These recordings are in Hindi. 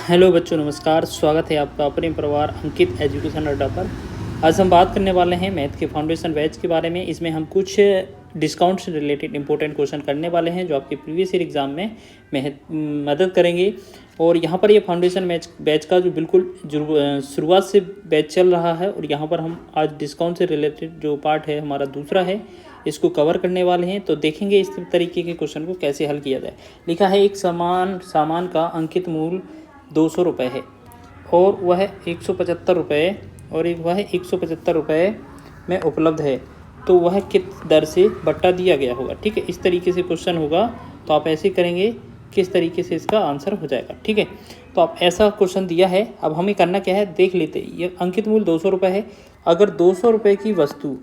हेलो बच्चों, नमस्कार। स्वागत है आपका अपने परिवार अंकित एजुकेशन अड्डा पर। आज हम बात करने वाले हैं मैथ के फाउंडेशन बैच के बारे में। इसमें हम कुछ डिस्काउंट से रिलेटेड इंपॉर्टेंट क्वेश्चन करने वाले हैं जो आपके प्रीवियस ईयर एग्जाम में मदद करेंगे। और यहाँ पर ये फाउंडेशन बैच का जो बिल्कुल शुरुआत से बैच चल रहा है, और यहाँ पर हम आज डिस्काउंट से रिलेटेड जो पार्ट है हमारा दूसरा है, इसको कवर करने वाले हैं। तो देखेंगे इस तरीके के क्वेश्चन को कैसे हल किया जाए। लिखा है एक सामान का अंकित मूल्य 200 रुपये है और वह 175 रुपये और वह 175 रुपये में उपलब्ध है, तो वह किस दर से बट्टा दिया गया होगा। ठीक है, इस तरीके से क्वेश्चन होगा। तो आप ऐसे करेंगे, किस तरीके से इसका आंसर हो जाएगा। ठीक है, तो आप ऐसा क्वेश्चन दिया है। अब हमें करना क्या है, देख लेते हैं। ये अंकित मूल्य 200 रुपये है। अगर 200 रुपये की वस्तु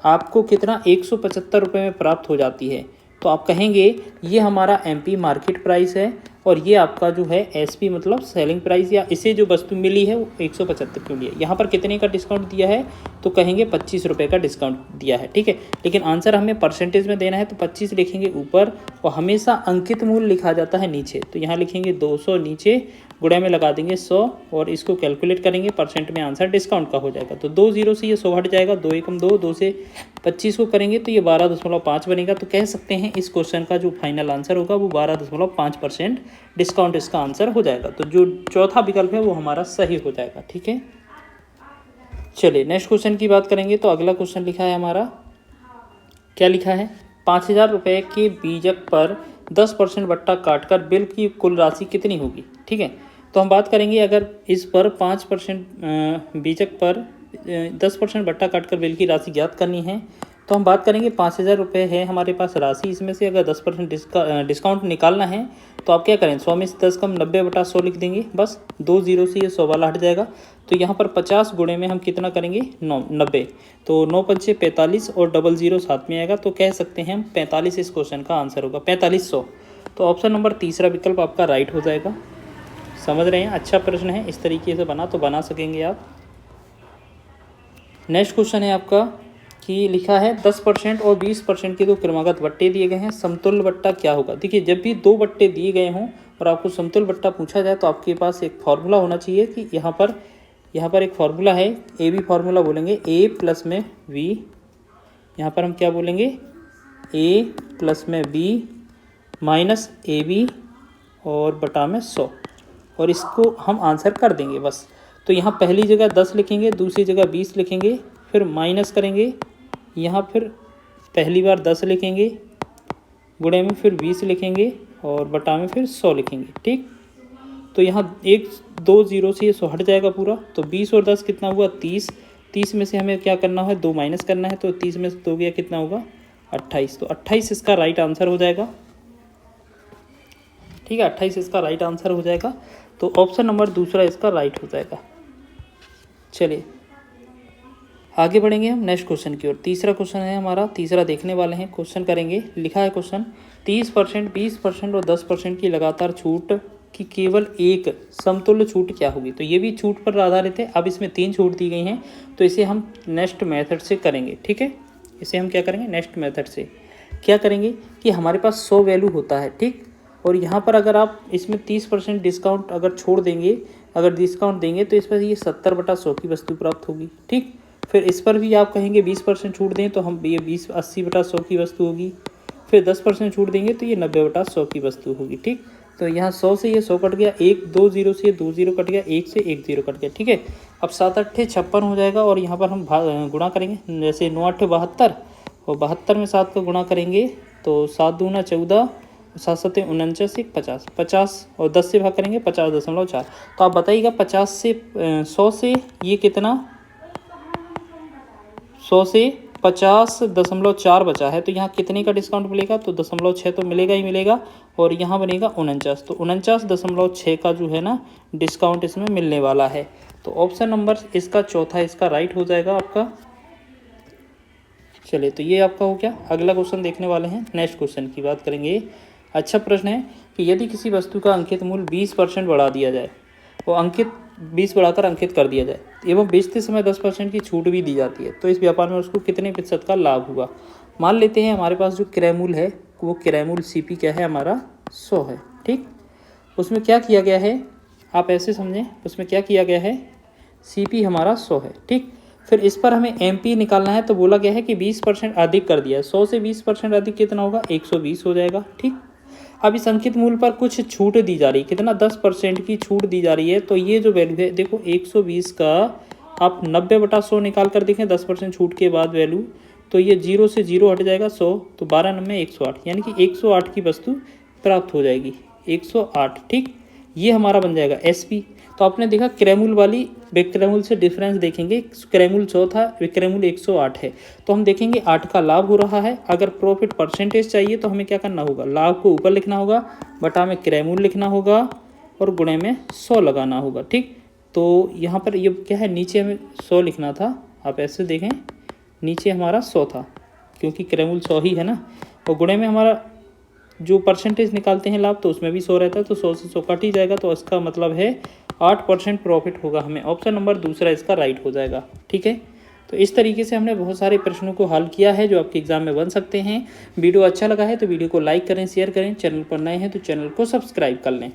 आपको कितना 175 रुपये में प्राप्त हो जाती है, तो आप कहेंगे ये हमारा एमपी मार्केट प्राइस है और ये आपका जो है एसपी मतलब सेलिंग प्राइस, या इसे जो वस्तु मिली है वो 175 क्यों लिया। यहाँ पर कितने का डिस्काउंट दिया है, तो कहेंगे 25 रुपये का डिस्काउंट दिया है। ठीक है, लेकिन आंसर हमें परसेंटेज में देना है, तो 25 लिखेंगे ऊपर और हमेशा अंकित मूल्य लिखा जाता है नीचे। तो यहाँ लिखेंगे 200 नीचे, गुणा में लगा देंगे 100 और इसको कैलकुलेट करेंगे परसेंट में, आंसर डिस्काउंट का हो जाएगा। तो 2 0 से ये 100 हट जाएगा, 2 एकम 2, 2 से 25 को करेंगे तो ये 12.5 बनेगा। तो कह सकते हैं इस क्वेश्चन का जो फाइनल आंसर होगा वो 12.5% डिस्काउंट इसका आंसर हो जाएगा। तो जो चौथा विकल्प है वो हमारा सही हो जाएगा। ठीक है, चलिए नेक्स्ट क्वेश्चन की बात करेंगे। तो अगला क्वेश्चन लिखा है हमारा, क्या लिखा है, 5000 रुपये के बीजक पर 10% बट्टा काटकर बिल की कुल राशि कितनी होगी। ठीक है, तो हम बात करेंगे, अगर इस पर 5% बीजक पर 10% बट्टा काटकर बिल की राशि ज्ञात करनी है, तो हम बात करेंगे 5000 रुपये है हमारे पास राशि। इसमें से अगर 10% डिस्काउंट निकालना है तो आप क्या करें, 100 में से 10 कम 90/100 लिख देंगे। बस 2 0 से ये 100 वाला हट जाएगा। तो यहाँ पर 50 गुणे में हम कितना करेंगे, 90। तो 9 पंचे 45 और 00 साथ में आएगा। तो कह सकते हैं हम 45 इस क्वेश्चन का आंसर होगा, 4500। तो ऑप्शन नंबर तीसरा विकल्प आपका राइट हो जाएगा। समझ रहे हैं, अच्छा प्रश्न है, इस तरीके से बना सकेंगे आप। नेक्स्ट क्वेश्चन है आपका कि लिखा है 10% और 20% के दो क्रमागत बट्टे दिए गए हैं, समतुल्य बट्टा क्या होगा। देखिए, जब भी दो बट्टे दिए गए हों और आपको समतुल्य बट्टा पूछा जाए तो आपके पास एक फार्मूला होना चाहिए कि यहाँ पर एक फार्मूला है, ए बी फार्मूला बोलेंगे, ए प्लस में वी। यहाँ पर हम क्या बोलेंगे, ए प्लस में बी माइनस ए बी और बटा में 100, और इसको हम आंसर कर देंगे बस। तो यहाँ पहली जगह 10 लिखेंगे, दूसरी जगह 20 लिखेंगे, फिर माइनस करेंगे, यहाँ फिर पहली बार 10 लिखेंगे, गुणे में फिर 20 लिखेंगे और बटा में फिर 100 लिखेंगे। ठीक, तो यहाँ 1 2 0 से ये 100 हट जाएगा पूरा। तो 20 और 10 कितना हुआ, 30। 30 में से हमें क्या करना है, 2 माइनस करना है। तो 30 में से 2 गया, कितना होगा, 28। तो 28 इसका राइट आंसर हो जाएगा। ठीक है, 28 इसका राइट आंसर हो जाएगा। तो ऑप्शन नंबर दूसरा इसका राइट हो जाएगा। चलिए आगे बढ़ेंगे हम नेक्स्ट क्वेश्चन की ओर। तीसरा क्वेश्चन है हमारा, तीसरा देखने वाले हैं, क्वेश्चन करेंगे। लिखा है क्वेश्चन, 30%, 20% और 10% की लगातार छूट की केवल एक समतुल्य छूट क्या होगी। तो ये भी छूट पर आधारित है। अब इसमें 3 छूट दी गई हैं, तो इसे हम नेक्स्ट मेथड से करेंगे। ठीक है, इसे हम क्या करेंगे, नेक्स्ट मेथड से क्या करेंगे कि हमारे पास 100 वैल्यू होता है। ठीक, और यहाँ पर अगर आप इसमें 30% डिस्काउंट अगर छोड़ देंगे, अगर डिस्काउंट देंगे तो इस पर ये 70/100 की वस्तु प्राप्त होगी। ठीक, फिर इस पर भी आप कहेंगे 20% छूट दें तो हम ये 80/100 की वस्तु होगी। फिर 10% छूट देंगे तो ये 90/100 की वस्तु होगी। ठीक, तो यहाँ 100 से ये 100 कट गया, 1 2 0 से 2 0 कट गया, 1 से 1 0 कट गया। ठीक है, अब 7 8 56 हो जाएगा, और यहाँ पर हम गुणा करेंगे। जैसे 9 8 72 और 72 में 7 का गुणा करेंगे तो 7 दूना 14, 7 7 49, 50 50 और 10 से भाग करेंगे 50.4। तो आप बताइएगा 50 से 100 से ये कितना, 100 से 50.4 बचा है। तो यहाँ कितने का डिस्काउंट मिलेगा, तो 0.6 तो मिलेगा ही मिलेगा, और यहाँ बनेगा 49। तो 49.6 का जो है ना डिस्काउंट इसमें मिलने वाला है। तो ऑप्शन नंबर इसका चौथा इसका राइट हो जाएगा आपका। चलिए, तो ये आपका हो गया। अगला क्वेश्चन देखने वाले हैं, नेक्स्ट क्वेश्चन की बात करेंगे। अच्छा प्रश्न है कि यदि किसी वस्तु का अंकित मूल्य 20% बढ़ा दिया जाए, वो अंकित 20 बढ़ाकर अंकित कर दिया जाए एवं बेचते समय 10% की छूट भी दी जाती है, तो इस व्यापार में उसको कितने प्रतिशत का लाभ हुआ। मान लेते हैं हमारे पास जो क्रय मूल्य है वो क्रय मूल्य CP क्या है हमारा, 100 है। ठीक, उसमें क्या किया गया है आप ऐसे समझें, उसमें क्या किया गया है, CP हमारा 100 है, ठीक। फिर इस पर हमें MP निकालना है, तो बोला गया है कि 20% अधिक कर दिया है। 100 से 20% अधिक कितना होगा, 120 हो जाएगा, ठीक। अब इस अंकित मूल्य पर कुछ छूट दी जा रही है, कितना, 10% की छूट दी जा रही है। तो ये जो वैल्यू है देखो, 120 का आप 90/100 निकाल कर देखें, 10% छूट के बाद वैल्यू, तो ये 0 से 0 हट जाएगा, 100, तो 12 में 108, यानी कि 108 की वस्तु प्राप्त हो जाएगी, 108, ठीक। ये हमारा बन जाएगा SP। तो आपने देखा क्रैमूल वाली विक्रैमूल से डिफरेंस देखेंगे, क्रैमूल 100 था, विक्रैमूल 108 है। तो हम देखेंगे 8 का लाभ हो रहा है। अगर प्रॉफिट परसेंटेज चाहिए तो हमें क्या करना होगा, लाभ को ऊपर लिखना होगा, बटा में क्रैमूल लिखना होगा और गुणे में 100 लगाना होगा, ठीक। तो यहाँ पर ये क्या है, नीचे हमें 100 लिखना था, आप ऐसे देखें, नीचे हमारा 100 था क्योंकि क्रैमूल 100 ही है ना, और गुणे में हमारा जो परसेंटेज निकालते हैं लाभ, तो उसमें भी 100 रहता है, तो 100 से 100 कट ही जाएगा। तो इसका मतलब है 8% प्रॉफिट होगा हमें। ऑप्शन नंबर दूसरा इसका राइट हो जाएगा, ठीक है। तो इस तरीके से हमने बहुत सारे प्रश्नों को हल किया है जो आपके एग्जाम में बन सकते हैं। वीडियो अच्छा लगा है तो वीडियो को लाइक करें, शेयर करें, चैनल पर नए हैं तो चैनल को सब्सक्राइब कर लें।